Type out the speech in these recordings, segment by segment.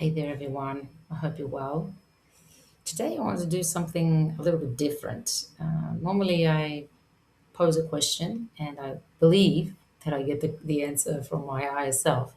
Hey there, everyone. I hope you're well. Today, I want to do something a little bit different. Normally, I pose a question and I believe that I get the answer from my higher self.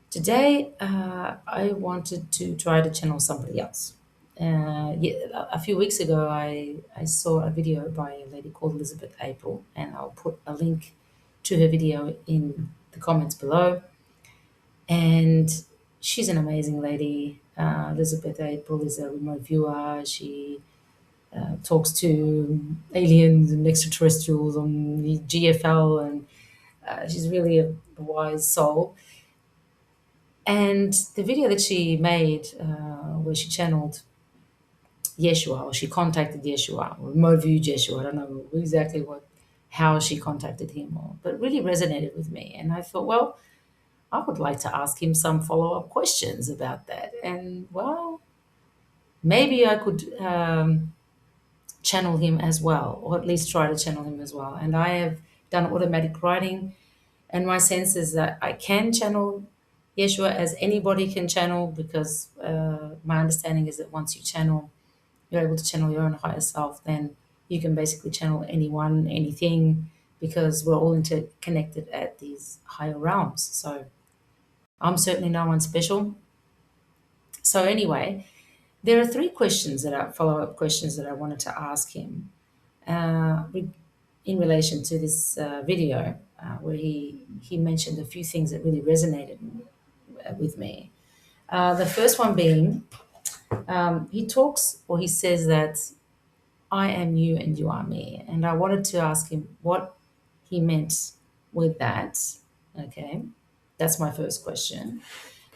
Today, I wanted to try to channel somebody else. A few weeks ago, I saw a video by a lady called Elizabeth April, and I'll put a link to her video in the comments below. And she's an amazing lady. Elizabeth April is a remote viewer. She talks to aliens and extraterrestrials on the GFL, and she's really a wise soul. And the video that she made, where she channeled Yeshua, or she contacted Yeshua, or remote viewed Yeshua, I don't know exactly how she contacted him, but really resonated with me. And I thought, well, I would like to ask him some follow up questions about that. And well, maybe I could channel him as well, or at least try to channel him as well. And I have done automatic writing, and my sense is that I can channel Yeshua as anybody can channel, because my understanding is that once you're able to channel your own higher self, then you can basically channel anyone, anything, because we're all interconnected at these higher realms. So I'm certainly no one special. So anyway, there are three questions that are follow-up questions that I wanted to ask him in relation to this video, where he mentioned a few things that really resonated with me. The first one being, he talks, or he says that I am you and you are me, and I wanted to ask him what he meant with that. Okay, that's my first question.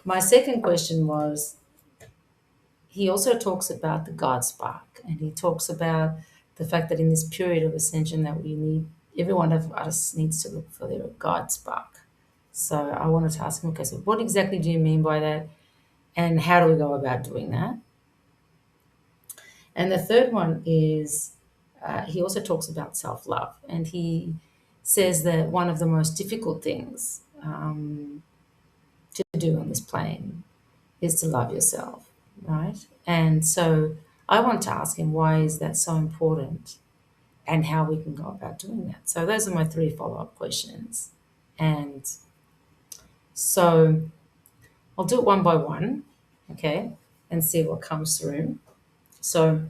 My second question was, he also talks about the God spark, and he talks about the fact that in this period of ascension that every one of us needs to look for their God spark. So I wanted to ask him, okay, so what exactly do you mean by that, and how do we go about doing that? And the third one is, he also talks about self-love, and he says that one of the most difficult things to do on this plane is to love yourself, right? And so I want to ask him, why is that so important, and how we can go about doing that. So those are my three follow-up questions. And so I'll do it one by one, okay, and see what comes through. So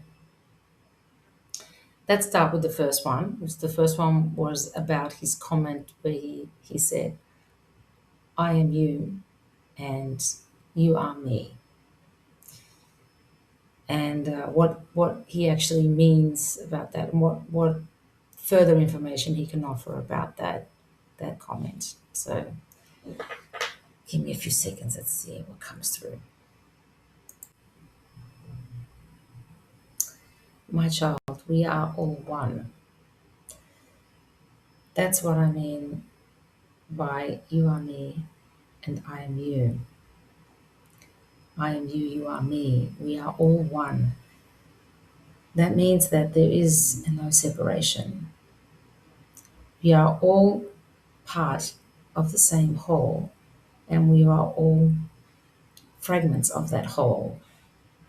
let's start with the first one. The first one was about his comment where he said, I am you and you are me. And what he actually means about that, and what further information he can offer about that comment. So give me a few seconds. Let's see what comes through. My child, we are all one. That's what I mean by you are me and I am you. I am you, you are me. We are all one. That means that there is no separation. We are all part of the same whole, and we are all fragments of that whole,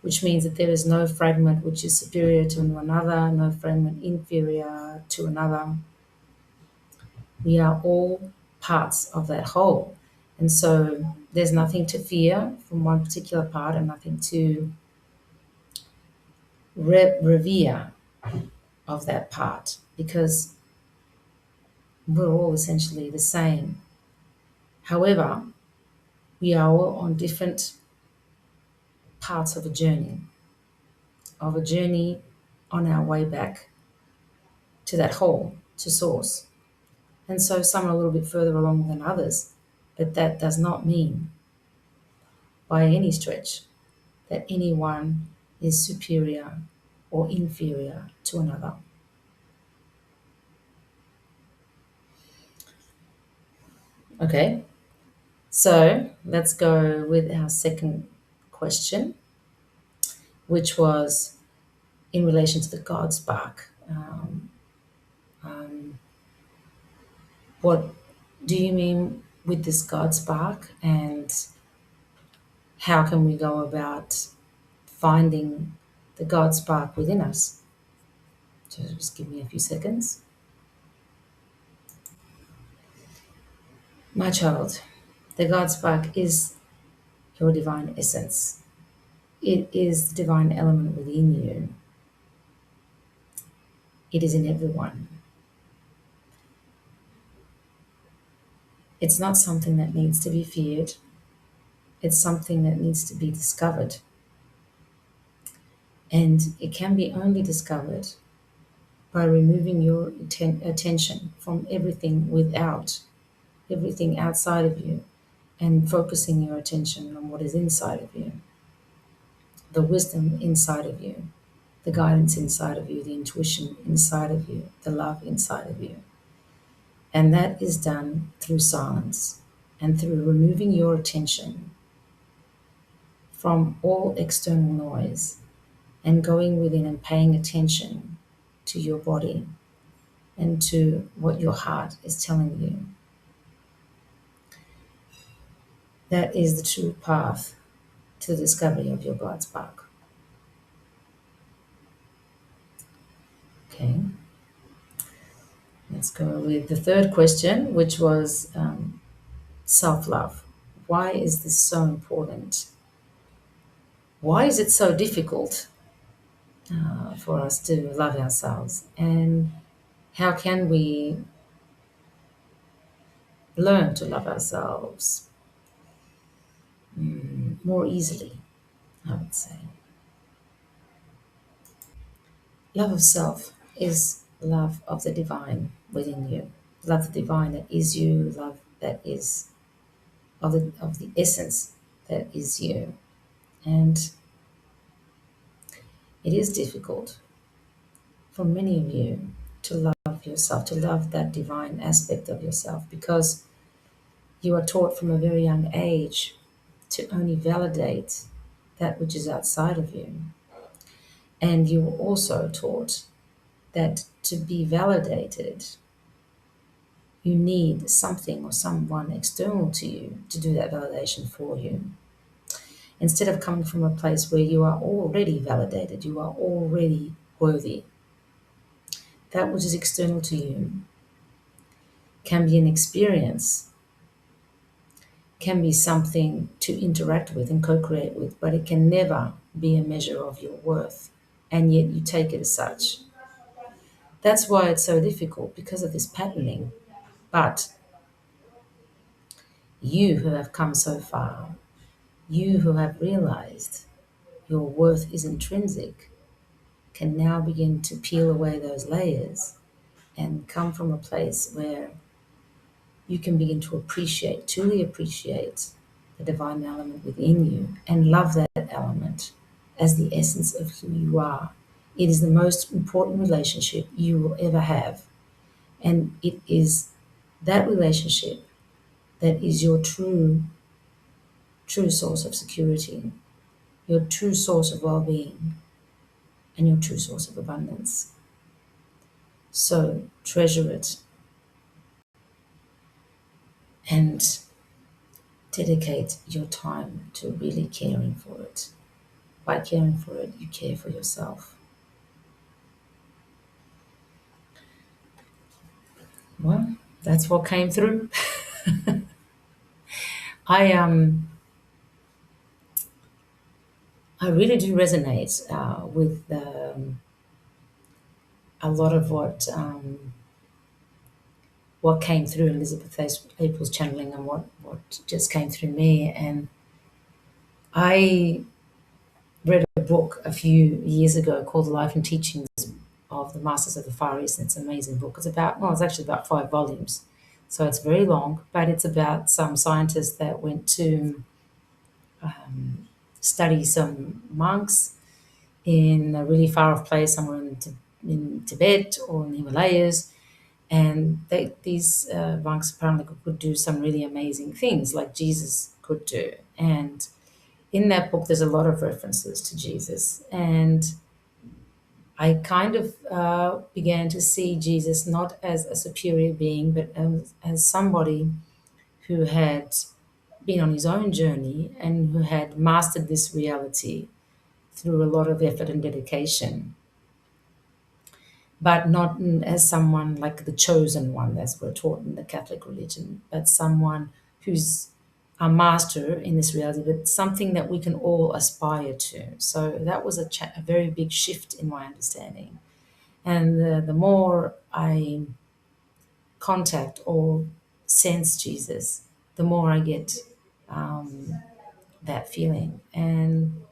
which means that there is no fragment which is superior to another, no fragment inferior to another. We are all parts of that whole. And so there's nothing to fear from one particular part, and nothing to revere of that part, because we're all essentially the same. However, we are all on different parts of a journey on our way back to that whole, to source. And so some are a little bit further along than others, but that does not mean by any stretch that anyone is superior or inferior to another. Okay, so let's go with our second question, which was in relation to the God spark. What do you mean with this God spark, and how can we go about finding the God spark within us? So just give me a few seconds. My child, the God spark is your divine essence. It is the divine element within you. It is in everyone. It's not something that needs to be feared. It's something that needs to be discovered. And it can be only discovered by removing your attention from everything outside of you, and focusing your attention on what is inside of you, the wisdom inside of you, the guidance inside of you, the intuition inside of you, the love inside of you. And that is done through silence and through removing your attention from all external noise and going within and paying attention to your body and to what your heart is telling you. That is the true path to the discovery of your God spark. Okay, let's go with the third question, which was self love. Why is this so important? Why is it so difficult for us to love ourselves? And how can we learn to love ourselves more easily, I would say? Love of self is love of the divine within you. Love the divine that is you, love that is of the essence that is you. And it is difficult for many of you to love yourself, to love that divine aspect of yourself, because you are taught from a very young age to only validate that which is outside of you. And you were also taught that to be validated, you need something or someone external to you to do that validation for you. Instead of coming from a place where you are already validated, you are already worthy. That which is external to you can be an experience, can be something to interact with and co create with, but it can never be a measure of your worth. And yet you take it as such. That's why it's so difficult, because of this patterning. But you who have come so far, you who have realized your worth is intrinsic, can now begin to peel away those layers and come from a place where you can begin to appreciate, truly appreciate the divine element within you and love that element as the essence of who you are. It is the most important relationship you will ever have. And it is that relationship that is your true source of security, your true source of well being, and your true source of abundance. So treasure it and dedicate your time to really caring for it. By caring for it, you care for yourself. Well, that's what came through. I I really do resonate with a lot of what came through Elizabeth April's channeling, and what just came through me. And I read a book a few years ago called The Life and Teachings of the Masters of the Far East, and it's an amazing book. It's actually about 5 volumes. So it's very long, but it's about some scientists that went to study some monks in a really far off place, somewhere in Tibet or in the Himalayas. And these monks apparently could do some really amazing things like Jesus could do. And in that book, there's a lot of references to Jesus. And I kind of began to see Jesus not as a superior being, but as somebody who had been on his own journey and who had mastered this reality through a lot of effort and dedication, but not as someone like the chosen one, as we're taught in the Catholic religion, but someone who's a master in this reality, but something that we can all aspire to. So that was a very big shift in my understanding. And the more I contact or sense Jesus, the more I get that feeling. And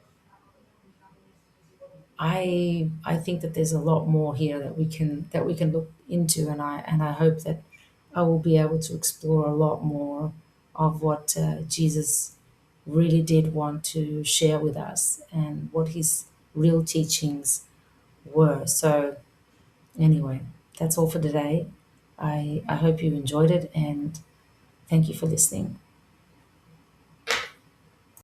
I think that there's a lot more here that we can look into, and I hope that I will be able to explore a lot more of what Jesus really did want to share with us and what his real teachings were. So anyway, that's all for today. I hope you enjoyed it, and thank you for listening.